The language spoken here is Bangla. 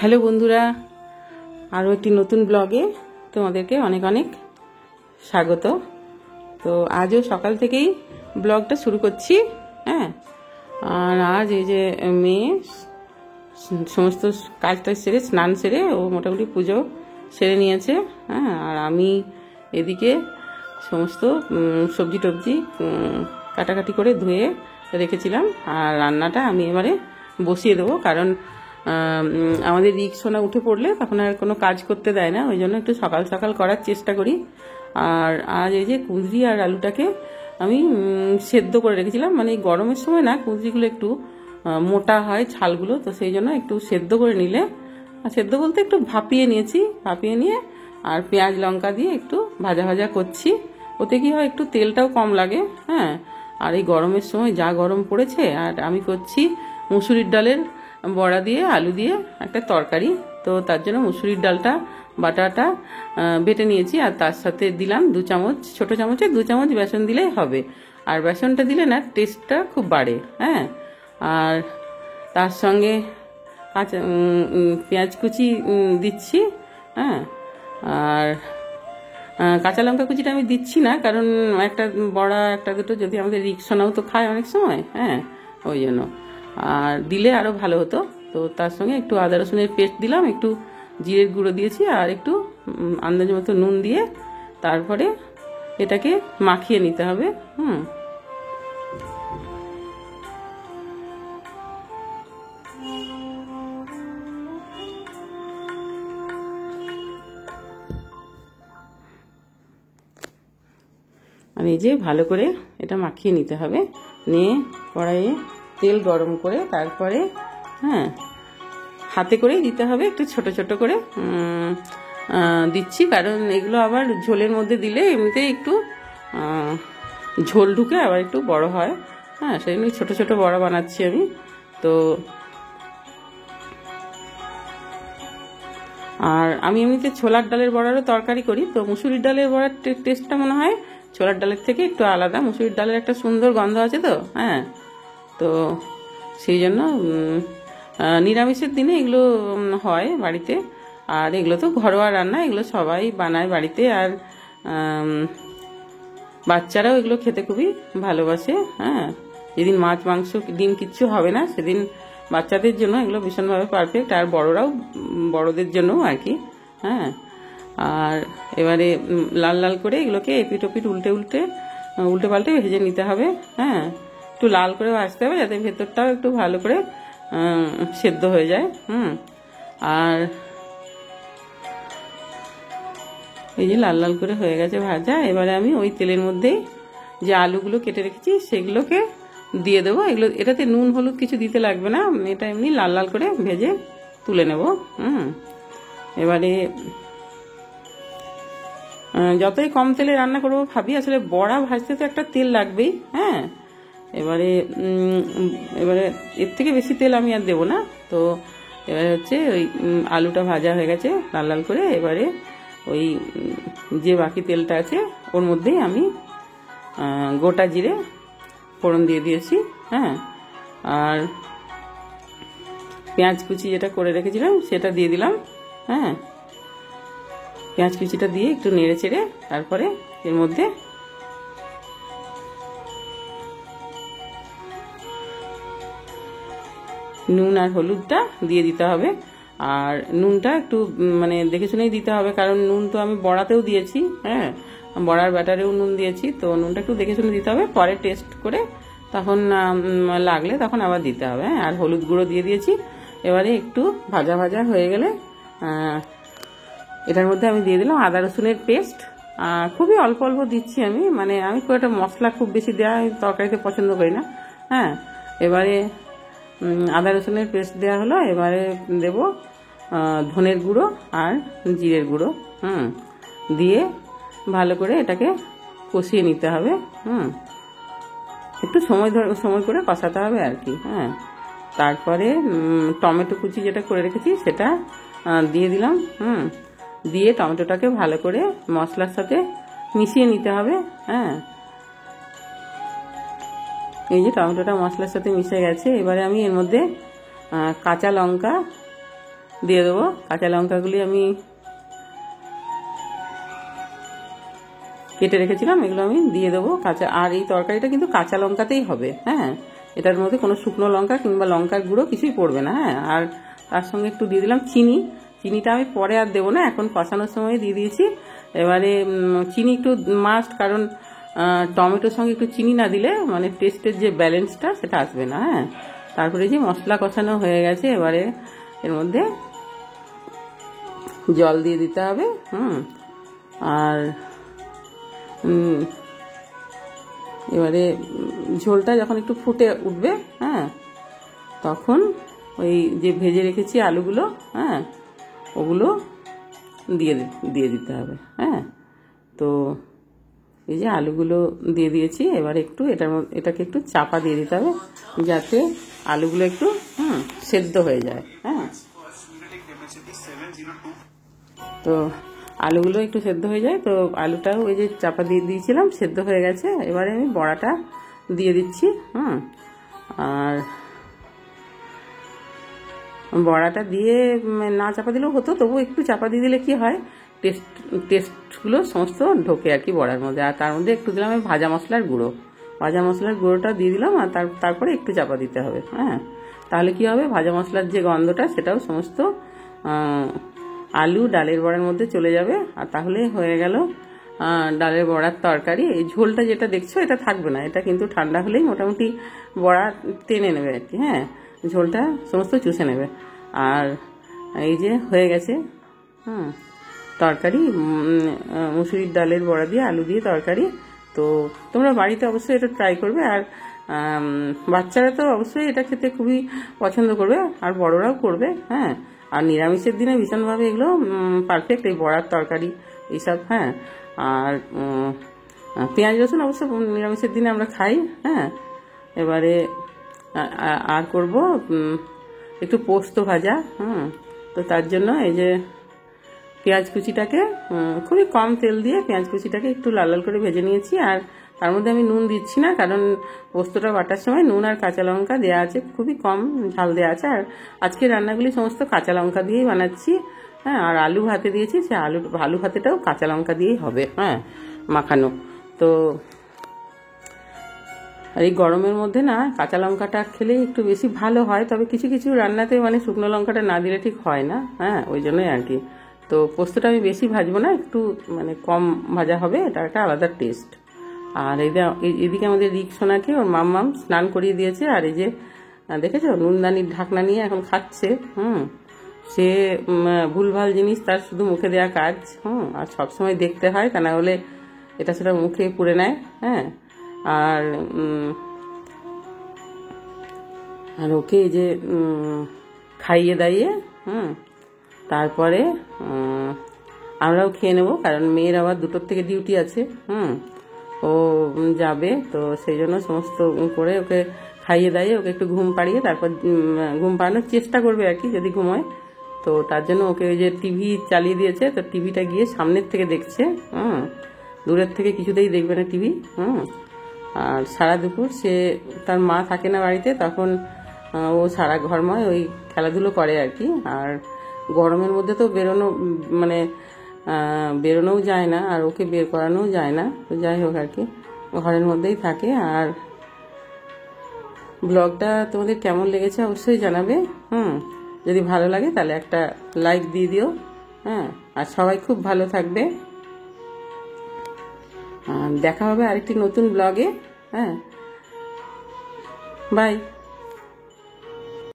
হ্যালো বন্ধুরা, আরও একটি নতুন ব্লগে তোমাদেরকে অনেক অনেক স্বাগত। তো আজও সকাল থেকেই ব্লগটা শুরু করছি। হ্যাঁ, আর আজ এই যে মেয়ে সমস্ত কাজটা সেরে স্নান সেরে ও মোটামুটি পুজো সেরে নিয়েছে। হ্যাঁ, আর আমি এদিকে সমস্ত সবজি টবজি কাটাকাটি করে ধুয়ে রেখেছিলাম। আর রান্নাটা আমি এবারে বসিয়ে দেবো, কারণ আমাদের রিক্সোনা উঠে পড়লে তখন আর কোনো কাজ করতে দেয় না, ওই জন্য একটু সকাল সকাল করার চেষ্টা করি। আর আজ এই যে কুঁদরি আর আলুটাকে আমি সেদ্ধ করে রেখেছিলাম, মানে এই গরমের সময় না কুঁদরিগুলো একটু মোটা হয় ছালগুলো, তো সেই জন্য একটু সেদ্ধ করে নিলে, সেদ্ধ বলতে একটু ভাপিয়ে নিয়েছি, ভাপিয়ে নিয়ে আর পেঁয়াজ লঙ্কা দিয়ে একটু ভাজা ভাজা করছি। ওতে কি হয়, একটু তেলটাও কম লাগে। হ্যাঁ, আর এই গরমের সময় যা গরম পড়েছে, আর আমি করছি মুসুরির ডালের বড়া দিয়ে আলু দিয়ে একটা তরকারি। তো তার জন্য মুসুরির ডালটা বাটাটা বেটে নিয়েছি, আর তার সাথে দিলাম 2 চামচ, ছোটো চামচে 2 চামচ বেসন দিলেই হবে। আর বেসনটা দিলে না টেস্টটা খুব বাড়ে। হ্যাঁ, আর তার সঙ্গে কাঁচা পেঁয়াজ কুচি দিচ্ছি। হ্যাঁ, আর কাঁচা লঙ্কা কুচিটা আমি দিচ্ছি না, কারণ একটা বড়া একটা দুটো যদি আমাদের রিক্সোনাও তো খায় অনেক সময়। হ্যাঁ, ওই জন্য আর দিলে আরও ভালো হতো। তো তার সঙ্গে একটু আদা রসুনের পেস্ট দিলাম, একটু জিরের গুঁড়ো দিয়েছি, আর একটু আন্দাজ মতো নুন দিয়ে তারপরে এটাকে মাখিয়ে নিতে হবে। আর এই যে ভালো করে এটা মাখিয়ে নিতে হবে, নিয়ে কড়াইয়ে তেল গরম করে তারপরে হাতে করেই দিতে হবে, একটু ছোট ছোট করে দিচ্ছি, কারণ এগুলো আবার ঝোলের মধ্যে দিলে এমনিতেই একটু ঝোল ঢুকে আবার একটু বড় হয়। হ্যাঁ, সেই জন্য ছোটো ছোটো বড়া বানাচ্ছি আমি। তো আর আমি এমনিতে ছোলার ডালের বড়ারও তরকারি করি, তো মুসুরির ডালের বড়ার টেস্টটা মনে হয় ছোলার ডালের থেকে একটু আলাদা। মুসুরির ডালের একটা সুন্দর গন্ধ আছে তো। হ্যাঁ, তো সেই জন্য নিরামিষের দিনে এগুলো হয় বাড়িতে, আর এগুলো তো ঘরোয়া রান্না, এগুলো সবাই বানায় বাড়িতে, আর বাচ্চারাও এগুলো খেতে খুবই ভালোবাসে। হ্যাঁ, যেদিন মাছ মাংস ডিম কিচ্ছু হবে না সেদিন বাচ্চাদের জন্য এগুলো ভীষণভাবে পারফেক্ট, আর বড়দের জন্যও আর কি। হ্যাঁ, আর এবারে লাল লাল করে এগুলোকে এপিট ওপিট উল্টে পাল্টে ভেজে নিতে হবে। হ্যাঁ, একটু লাল করে ভাজতে হবে যাতে ভেতরটাও একটু ভালো করে সেদ্ধ হয়ে যায়। আর এই যে লাল লাল করে হয়ে গেছে ভাজা, এবারে আমি ওই তেলের মধ্যেই যে আলুগুলো কেটে রেখেছি সেগুলোকে দিয়ে দেবো। এটাতে নুন হলুদ কিছু দিতে লাগবে না, এটা এমনি লাল লাল করে ভেজে তুলে নেব। এবারে যতই কম তেলে রান্না করবো ভাবি, আসলে বড়া ভাজতে তো একটা তেল লাগবেই। হ্যাঁ, এবারে এর থেকে বেশি তেল আমি আর দেবো না। তো এবারে হচ্ছে ওই আলুটা ভাজা হয়ে গেছে লাল লাল করে, এবারে ওই যে বাকি তেলটা আছে ওর মধ্যেই আমি গোটা জিরে ফোড়ন দিয়ে দিয়েছি। হ্যাঁ, আর পেঁয়াজ কুচি যেটা করে রেখেছিলাম সেটা দিয়ে দিলাম। হ্যাঁ, পেঁয়াজ কুচিটা দিয়ে একটু নেড়ে চেড়ে তারপরে এর মধ্যে নুন আর হলুদটা দিয়ে দিতে হবে। আর নুনটা একটু মানে দেখে শুনেই দিতে হবে, কারণ নুন তো আমি বড়াতেও দিয়েছি। হ্যাঁ, বড়ার ব্যাটারেও নুন দিয়েছি, তো নুনটা একটু দেখে শুনে দিতে হবে, পরে টেস্ট করে তখন লাগলে তখন আবার দিতে হবে। হ্যাঁ, আর হলুদ গুঁড়ো দিয়ে দিয়েছি। এবারে একটু ভাজা ভাজা হয়ে গেলে এটার মধ্যে আমি দিয়ে দিলাম আদা রসুনের পেস্ট। খুবই অল্প অল্প দিচ্ছি আমি, মানে আমি খুব একটা মশলা খুব বেশি দেওয়া তরকারিতে পছন্দ করি না। হ্যাঁ, এবারে আদা রসুনের পেস্ট দেওয়া হলো, এবারে দেব ধনের গুঁড়ো আর জিরের গুঁড়ো। দিয়ে ভালো করে এটাকে কষিয়ে নিতে হবে। একটু সময় করে কষাতে হবে আর কি। হ্যাঁ, তারপরে টমেটো কুচি যেটা করে রেখেছি সেটা দিয়ে দিলাম। দিয়ে টমেটোটাকে ভালো করে মশলার সাথে মিশিয়ে নিতে হবে। হ্যাঁ, এই যে টমেটোটা মশলার সাথে মিশে গেছে, এবারে আমি এর মধ্যে কাঁচা লঙ্কা দিয়ে দেবো। কাঁচা লঙ্কাগুলি আমি কেটে রেখেছিলাম, এগুলো আমি দিয়ে দেবো কাঁচা। আর এই তরকারিটা কিন্তু কাঁচা লঙ্কাতেই হবে, হ্যাঁ, এটার মধ্যে কোনো শুকনো লঙ্কা কিংবা লঙ্কার গুঁড়ো কিছুই পড়বে না, হ্যাঁ। আর তার সঙ্গে একটু দিয়ে দিলাম চিনি। চিনিটা আমি পরে আর দেবো না, এখন কষানোর সময় দিয়ে দিয়েছি। এবারে চিনি একটু মাস্ট, কারণ টমেটোর সঙ্গে একটু চিনি না দিলে মানে টেস্টের যে ব্যালেন্সটা সেটা আসবে না, হ্যাঁ। তারপরে যে মশলা কষানো হয়ে গেছে, এবারে এর মধ্যে জল দিয়ে দিতে হবে, আর এবারে ঝোলটা যখন একটু ফুটে উঠবে, হ্যাঁ, তখন ওই যে ভেজে রেখেছি আলুগুলো, হ্যাঁ, ওগুলো দিয়ে দিতে হবে, হ্যাঁ। তো এই যে আলুগুলো দিয়ে দিয়েছি, এবার একটু এটাকে একটু চাপা দিয়ে দিতে হবে যাতে আলুগুলো একটু সেদ্ধ হয়ে যায়, হ্যাঁ। তো আলুগুলো একটু সেদ্ধ হয়ে যায়, তো আলুটাও ওই যে চাপা দিয়ে দিয়েছিলাম, সেদ্ধ হয়ে গেছে। এবারে আমি বড়াটা দিয়ে দিচ্ছি, আর বড়াটা দিয়ে না চাপা দিলেও হতো, তবু একটু চাপা দিয়ে দিলে কি হয়, টেস্টগুলো সমস্ত ঢোকে আর কি বড়ার মধ্যে। আর তার মধ্যে একটু দিলাম আমি ভাজা মশলার গুঁড়োটা দিয়ে দিলাম, আর তারপরে একটু চাপা দিতে হবে, হ্যাঁ। তাহলে কি হবে, ভাজা মশলার যে গন্ধটা সেটাও সমস্ত আলু ডালের বড়ার মধ্যে চলে যাবে, আর তাহলে হয়ে গেল ডালের বড়ার তরকারি। এই ঝোলটা যেটা দেখছো এটা থাকবে না, এটা কিন্তু ঠান্ডা হলেই মোটামুটি বড়া টেনে নেবে আর কি, হ্যাঁ, ঝোলটা সমস্ত চুষে নেবে। আর এই যে হয়ে গেছে তরকারি, মুসুরির ডালের বড়া দিয়ে আলু দিয়ে তরকারি। তো তোমরা বাড়িতে অবশ্যই এটা ট্রাই করবে, আর বাচ্চারা তো অবশ্যই এটা খেতে খুবই পছন্দ করবে, আর বড়রাও করবে, হ্যাঁ। আর নিরামিষের দিনে ভীষণভাবে এগুলো পারফেক্ট, এই বড়ার তরকারি এইসব, হ্যাঁ। আর পেঁয়াজ রসুন অবশ্য নিরামিষের দিনে আমরা খাই, হ্যাঁ। এবারে আর করব একটু পোস্ত ভাজা, তো তার জন্য এই যে পেঁয়াজ কুচিটাকে খুবই কম তেল দিয়ে পেঁয়াজ কুচিটাকে একটু লাল লাল করে ভেজে নিয়েছি। আর তার মধ্যে আমি নুন দিচ্ছি না, কারণ পোস্তটা বাটার সময় নুন আর কাঁচা লঙ্কা দেওয়া আছে, খুবই কম ঝাল দেওয়া আছে। আর আজকে রান্নাগুলি সমস্ত কাঁচা লঙ্কা দিয়েই বানাচ্ছি, হ্যাঁ। আর আলু ভাতে দিয়েছি, সে আলু ভাতেটাও কাঁচা লঙ্কা দিয়েই হবে, হ্যাঁ, মাখানো। তো আর এই গরমের মধ্যে না কাঁচা লঙ্কাটা খেলে একটু বেশি ভালো হয়, তবে কিছু কিছু রান্নাতে মানে শুকনো লঙ্কাটা না দিলে ঠিক হয় না, হ্যাঁ, ওই জন্যই আর কি। তো পোস্তটা আমি বেশি ভাজবো না, একটু মানে কম ভাজা হবে, এটা একটা আলাদা টেস্ট। আর এদিকে আমাদের রিকসোনাকে ওর মাম্মাম স্নান করিয়ে দিয়েছে, আর এই যে দেখেছো নুনদানির ঢাকনা নিয়ে এখন খাচ্ছে, সে ভুলভাল জিনিস তার শুধু মুখে দেওয়া কাজ, আর সবসময় দেখতে হয়, তা না হলে এটা সেটা মুখে পুড়ে নেয়, হ্যাঁ। আর ওকে এই যে খাইয়ে দাইয়ে তারপরে আমরাও খেয়ে নেব, কারণ মেয়ের আবার 2টোর থেকে ডিউটি আছে, ও যাবে। তো সেই জন্য সমস্ত করে ওকে খাইয়ে দাইয়ে ওকে একটু ঘুম পাড়িয়ে তারপর ঘুম পাড়ানোর চেষ্টা করবে আর কি, যদি ঘুমোয়। তো তার জন্য ওকে ওই যে টিভি চালিয়ে দিয়েছে, তো টিভিটা গিয়ে সামনের থেকে দেখছে, দূরের থেকে কিছুতেই দেখবে না টিভি, আর সারা দুপুর সে তার মা থাকে না বাড়িতে, তখন ও সারা ঘরময় ওই খেলাধুলো করে আর কি। আর গরমের মধ্যে তো বেরোনোও যায় না, আর ওকে বের করানোও যায় না, তো যাই হোক আর কি, ঘরের মধ্যেই থাকে। আর ব্লগটা তোমাদের কেমন লেগেছে অবশ্যই জানাবে, যদি ভালো লাগে তাহলে একটা লাইক দিয়ে দিও, হ্যাঁ। আর সবাই খুব ভালো থাকবে, দেখা হবে আরেকটি নতুন ব্লগে, হ্যাঁ, বাই।